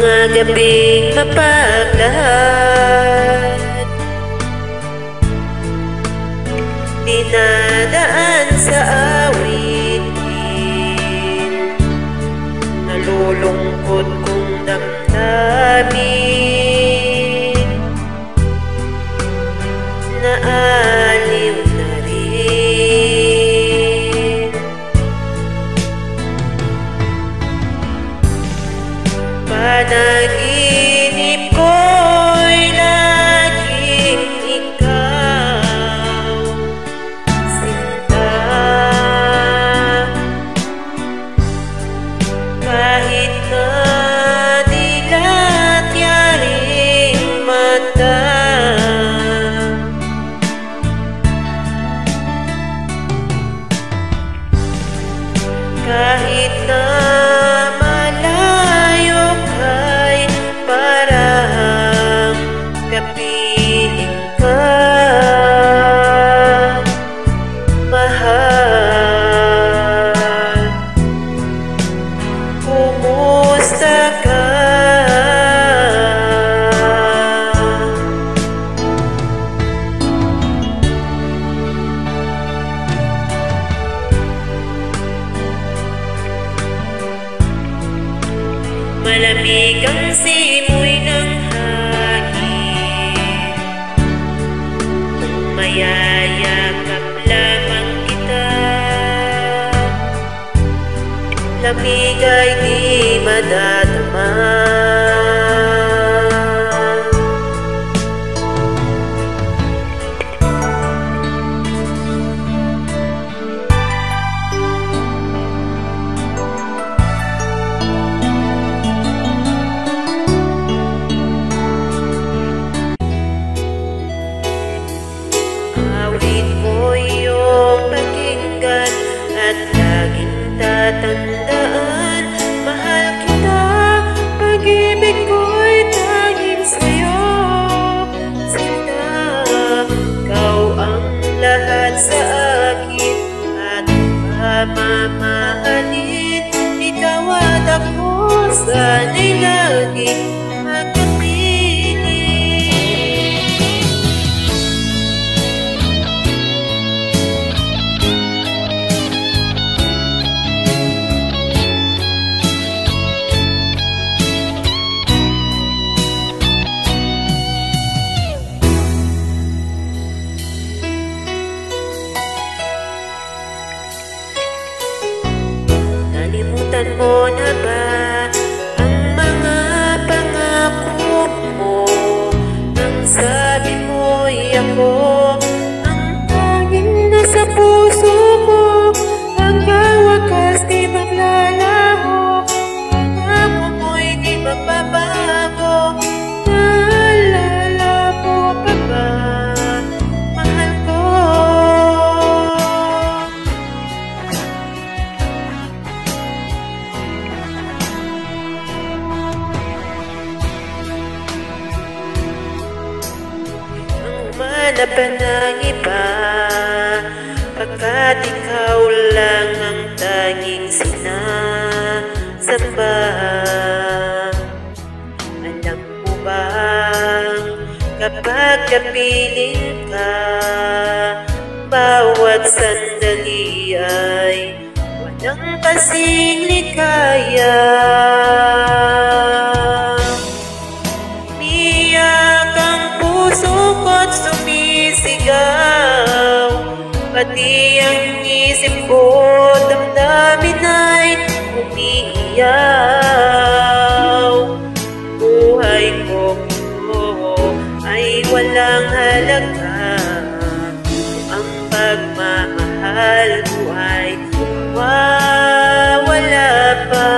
mga gabing mapaglahat, dinadaan sa awitin, nalulungkot kong damdamin, naaliw na rin. Panaginip ko'y laging ikaw, sinta, kahit na dilat yaring mata, kahit na kapiling ka, mahal, kumusta ka? Malamig ang simoy ng mayayakap lamang kita, lamig ay di madadama. Awit ko iyong pakinggan at laging tatandaan, mahal kita, pag-ibig ko'y tanging sa'yo, sinta. Ikaw ang lahat sa akin at pamamahalin, ikaw at ako sana'y laging nalimutan mo na ba ang mga pangako mo? Nang sabi mo'y ako ang tanging nasa puso ko, hanggang wakas di maglalaho, pangako mo'y di magbabago. Naalala mo pa ba, mahal ko? Humanap pa ng iba, pagkat ikaw lang ang tanging sinasamba. Alam mo bang kapag kapiling ka, bawat sandali ay walang kasing likaya. Ko't sumisigaw, pati ang isip ko, damdamin ay umiiyaw. Buhay ko ay walang halaga, ang pagmamahal ko ay mawawala pa.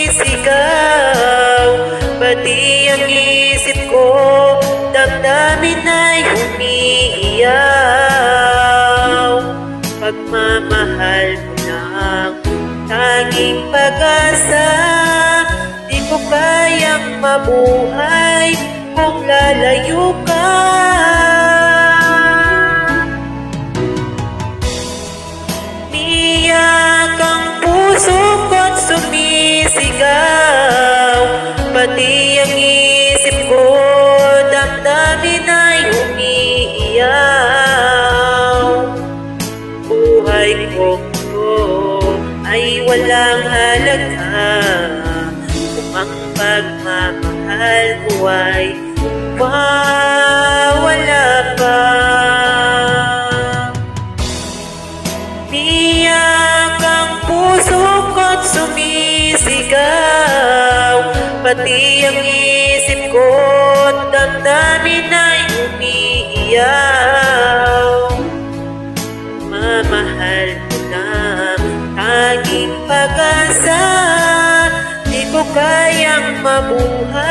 Sumisigaw, pati ang isip ko, damdamin ay umiiyaw. Pagmamahal mo lang, tanging pag-asa, di ko kayang mabuhay kung lalayo ka. ay mawala pa. Tiyak ang puso ko't sumisigaw, pati ang isip ko't damdamin ay umiiyaw. Mamahal mo na tanging pag-asa, di ko kayang mabuhay